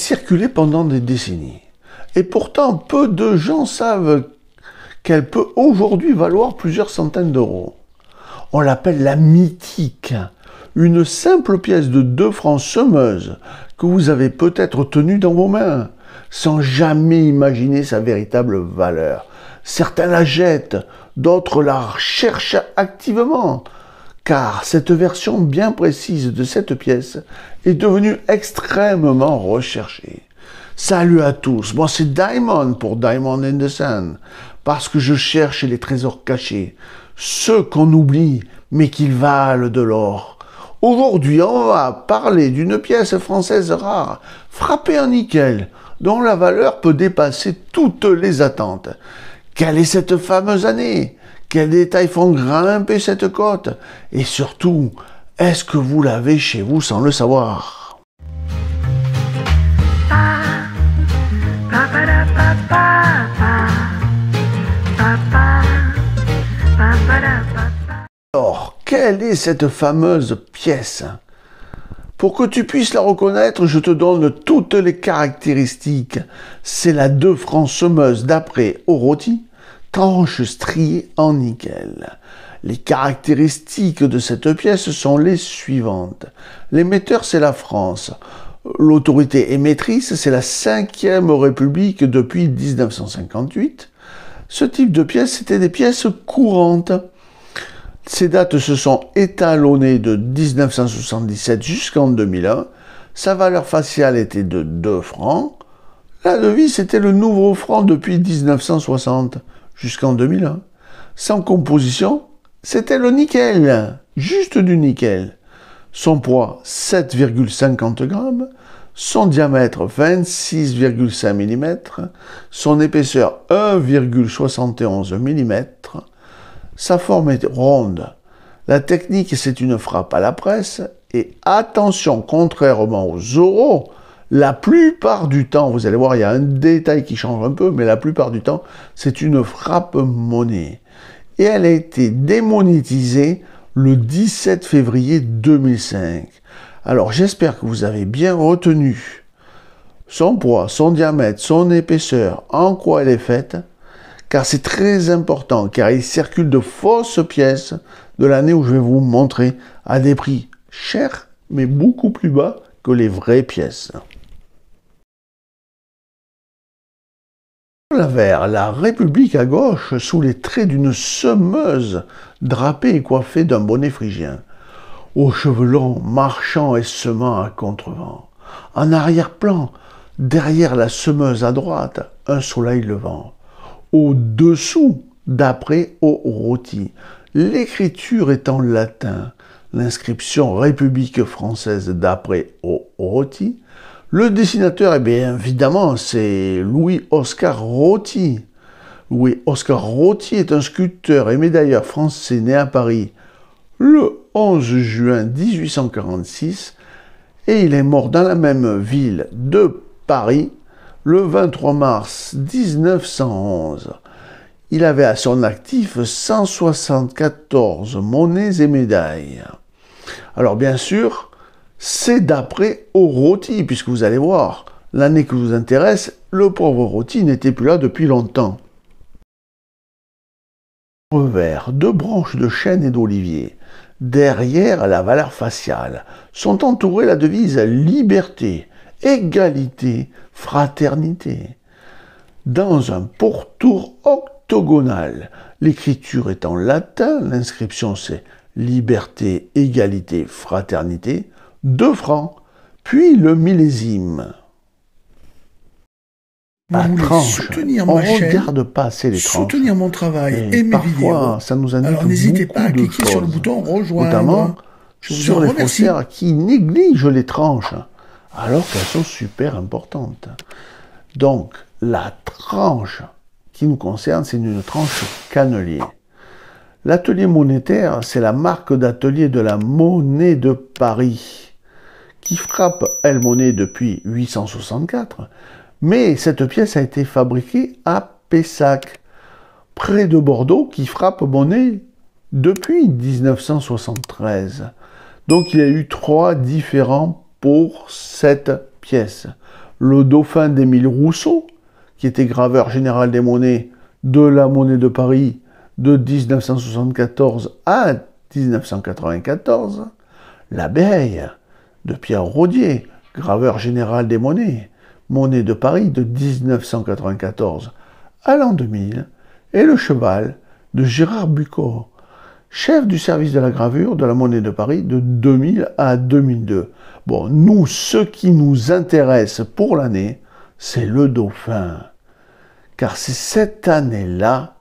circulé pendant des décennies. Et pourtant, peu de gens savent qu'elle peut aujourd'hui valoir plusieurs centaines d'euros. On l'appelle la mythique, une simple pièce de 2 francs semeuse que vous avez peut-être tenue dans vos mains, sans jamais imaginer sa véritable valeur. Certains la jettent, d'autres la cherchent activement, car cette version bien précise de cette pièce est devenue extrêmement recherchée. Salut à tous, moi c'est Diamond pour Diamond in the Sun, parce que je cherche les trésors cachés, ceux qu'on oublie mais qui valent de l'or. Aujourd'hui, on va parler d'une pièce française rare, frappée en nickel, dont la valeur peut dépasser toutes les attentes. Quelle est cette fameuse année? Quels détails font grimper cette cote? Et surtout, est-ce que vous l'avez chez vous sans le savoir? Alors, quelle est cette fameuse pièce? Pour que tu puisses la reconnaître, je te donne toutes les caractéristiques. C'est la 2 francs semeuse d'après Orotti, tranche striée en nickel. Les caractéristiques de cette pièce sont les suivantes. L'émetteur, c'est la France. L'autorité émettrice, c'est la 5e République depuis 1958. Ce type de pièces, c'était des pièces courantes. Ces dates se sont étalonnées de 1977 jusqu'en 2001. Sa valeur faciale était de 2 francs. La devise était le nouveau franc depuis 1960 jusqu'en 2001. Sans composition, c'était le nickel, juste du nickel. Son poids, 7,50 grammes. Son diamètre, 26,5 mm. Son épaisseur, 1,71 mm. Sa forme est ronde. La technique, c'est une frappe à la presse. Et attention, contrairement aux euros, la plupart du temps, vous allez voir, il y a un détail qui change un peu, mais la plupart du temps, c'est une frappe monnaie. Et elle a été démonétisée le 17 février 2005. Alors, j'espère que vous avez bien retenu son poids, son diamètre, son épaisseur, en quoi elle est faite, car c'est très important, car il circule de fausses pièces de l'année où je vais vous montrer à des prix chers, mais beaucoup plus bas que les vraies pièces. Vers la République à gauche, sous les traits d'une semeuse drapée et coiffée d'un bonnet phrygien, aux cheveux longs, marchant et semant à contrevent. En arrière-plan, derrière la semeuse à droite, un soleil levant. Au-dessous, d'après Orotti, l'écriture est en latin, l'inscription République française d'après Orotti. Le dessinateur, eh bien évidemment, c'est Louis-Oscar Roty. Louis-Oscar Roty est un sculpteur et médailleur français né à Paris le 11 juin 1846 et il est mort dans la même ville de Paris le 23 mars 1911. Il avait à son actif 174 monnaies et médailles. Alors bien sûr, c'est d'après Orotti, puisque vous allez voir, l'année qui vous intéresse, le pauvre Orotti n'était plus là depuis longtemps. Revers, 2 branches de chêne et d'olivier, derrière la valeur faciale, sont entourées la devise liberté, égalité, fraternité. Dans un pourtour octogonal, l'écriture est en latin, l'inscription c'est liberté, égalité, fraternité, 2 francs, puis le millésime. La tranche, on ne regarde pas assez les tranches. Soutenir mon travail et mes vidéos. Parfois, ça nous indique alors n'hésitez pas à cliquer choses, sur le bouton rejoindre. notamment Je vous sur en les remercie. faussaires qui négligent les tranches, alors qu'elles sont super importantes. Donc, la tranche qui nous concerne, c'est une tranche cannelier. L'atelier monétaire, c'est la marque d'atelier de la monnaie de Paris, qui frappe elle monnaie depuis 864, mais cette pièce a été fabriquée à Pessac, près de Bordeaux, qui frappe monnaie depuis 1973. Donc il y a eu 3 différents pour cette pièce. le dauphin d'Émile Rousseau, qui était graveur général des monnaies de la Monnaie de Paris de 1974 à 1994, l'abeille de Pierre Rodier, graveur général des monnaies, Monnaie de Paris de 1994 à l'an 2000, et le cheval de Gérard Bucco, chef du service de la gravure de la Monnaie de Paris de 2000 à 2002. Bon, nous, ce qui nous intéresse pour l'année, c'est le dauphin. Car c'est cette année-là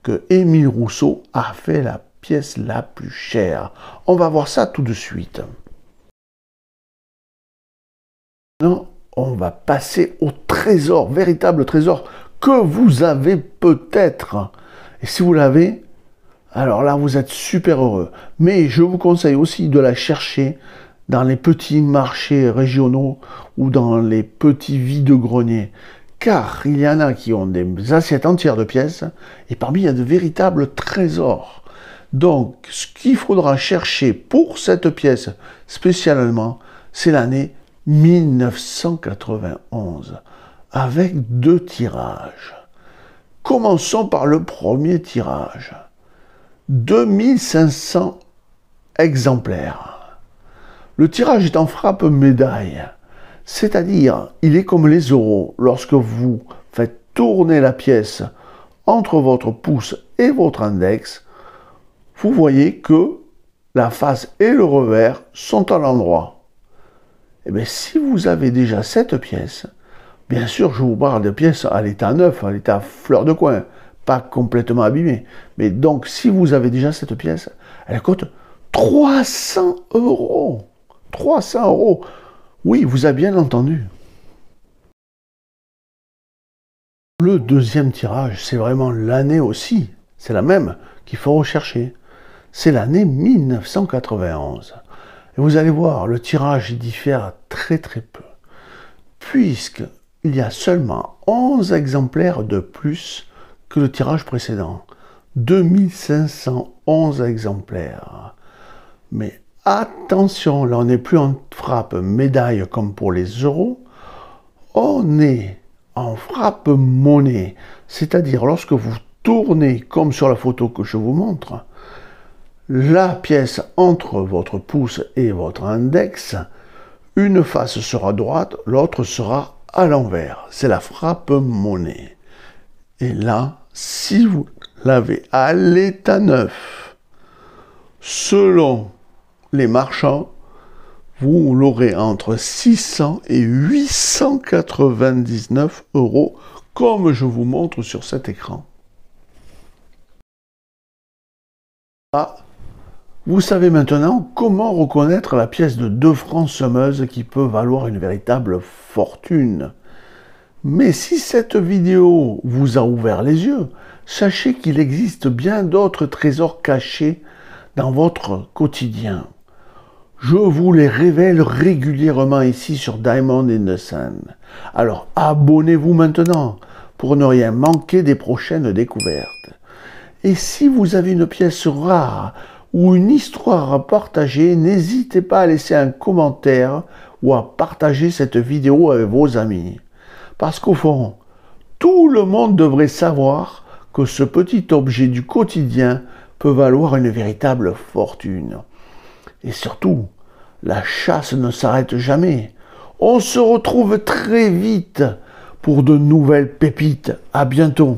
que Émile Rousseau a fait la pièce la plus chère. On va voir ça tout de suite. Maintenant, on va passer au trésor, véritable trésor que vous avez peut-être. Et si vous l'avez, alors là, vous êtes super heureux. Mais je vous conseille aussi de la chercher dans les petits marchés régionaux ou dans les petits vide-greniers. Car il y en a qui ont des assiettes entières de pièces, et parmi il y a de véritables trésors. Donc, ce qu'il faudra chercher pour cette pièce spécialement, c'est l'année 1991, avec 2 tirages. Commençons par le premier tirage. 2500 exemplaires. Le tirage est en frappe médaille, c'est-à-dire il est comme les euros. Lorsque vous faites tourner la pièce entre votre pouce et votre index, vous voyez que la face et le revers sont à l'endroit. Eh bien, si vous avez déjà cette pièce, bien sûr, je vous parle de pièces à l'état neuf, à l'état fleur de coin, pas complètement abîmée. Mais donc, si vous avez déjà cette pièce, elle coûte 300 €. 300 €. Oui, vous avez bien entendu. Le deuxième tirage, c'est vraiment l'année aussi. C'est la même qu'il faut rechercher. C'est l'année 1991. Et vous allez voir, le tirage diffère très très peu, puisqu'il y a seulement 11 exemplaires de plus que le tirage précédent. 2511 exemplaires. Mais attention, là on n'est plus en frappe médaille comme pour les euros, on est en frappe monnaie. C'est-à-dire lorsque vous tournez comme sur la photo que je vous montre, la pièce entre votre pouce et votre index, une face sera droite, l'autre sera à l'envers. C'est la frappe monnaie. Et là, si vous l'avez à l'état neuf, selon les marchands, vous l'aurez entre 600 et 899 €, comme je vous montre sur cet écran. Ah, vous savez maintenant comment reconnaître la pièce de 2 francs semeuse qui peut valoir une véritable fortune. Mais si cette vidéo vous a ouvert les yeux, sachez qu'il existe bien d'autres trésors cachés dans votre quotidien. Je vous les révèle régulièrement ici sur Diamond in the Sun. Alors abonnez-vous maintenant pour ne rien manquer des prochaines découvertes. Et si vous avez une pièce rare ou une histoire à partager, n'hésitez pas à laisser un commentaire ou à partager cette vidéo avec vos amis. Parce qu'au fond, tout le monde devrait savoir que ce petit objet du quotidien peut valoir une véritable fortune. Et surtout, la chasse ne s'arrête jamais. On se retrouve très vite pour de nouvelles pépites. À bientôt.